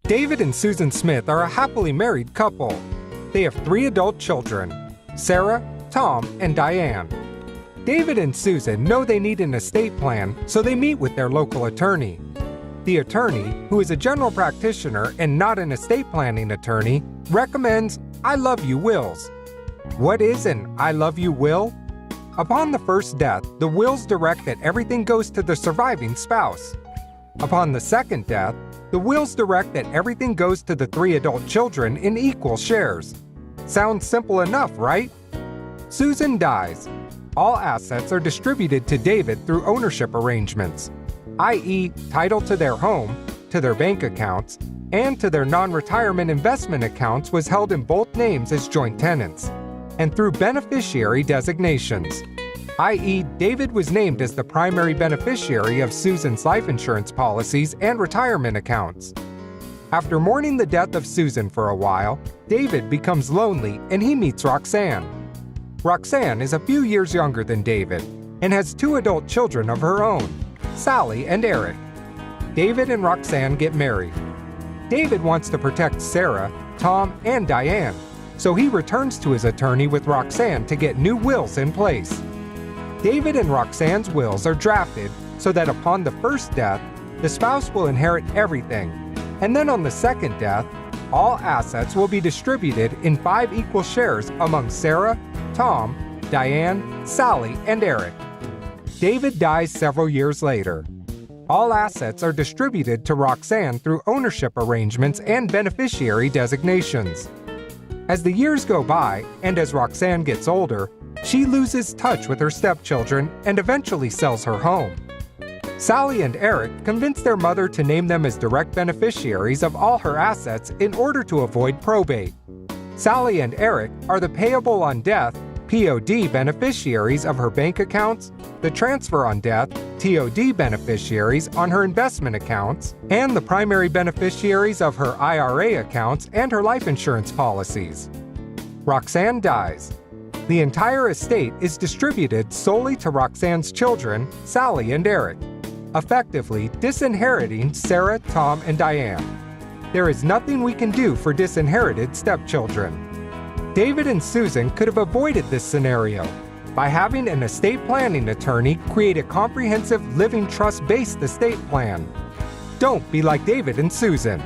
David and Susan Smith are a happily married couple. They have 3 adult children, Sarah, Tom, and Diane. David and Susan know they need an estate plan, so they meet with their local attorney. The attorney, who is a general practitioner and not an estate planning attorney, recommends I Love You wills. What is an I Love You will? Upon the first death, the wills direct that everything goes to the surviving spouse. Upon the second death, the wills direct that everything goes to the 3 adult children in equal shares. Sounds simple enough, right? Susan dies. All assets are distributed to David through ownership arrangements, i.e., title to their home, to their bank accounts, and to their non-retirement investment accounts was held in both names as joint tenants, and through beneficiary designations, i.e., David was named as the primary beneficiary of Susan's life insurance policies and retirement accounts. After mourning the death of Susan for a while, David becomes lonely and he meets Roxanne. Roxanne is a few years younger than David and has 2 adult children of her own, Sally and Eric. David and Roxanne get married. David wants to protect Sarah, Tom, and Diane, so he returns to his attorney with Roxanne to get new wills in place. David and Roxanne's wills are drafted so that upon the first death, the spouse will inherit everything, and then on the second death, all assets will be distributed in 5 equal shares among Sarah, Tom, Diane, Sally, and Eric. David dies several years later. All assets are distributed to Roxanne through ownership arrangements and beneficiary designations. As the years go by, and as Roxanne gets older, she loses touch with her stepchildren and eventually sells her home. Sally and Eric convince their mother to name them as direct beneficiaries of all her assets in order to avoid probate. Sally and Eric are the payable on death (POD) beneficiaries of her bank accounts, the transfer on death (TOD) beneficiaries on her investment accounts, and the primary beneficiaries of her IRA accounts and her life insurance policies. Roxanne dies. The entire estate is distributed solely to Roxanne's children, Sally and Eric, effectively disinheriting Sarah, Tom, and Diane. There is nothing we can do for disinherited stepchildren. David and Susan could have avoided this scenario by having an estate planning attorney create a comprehensive living trust-based estate plan. Don't be like David and Susan.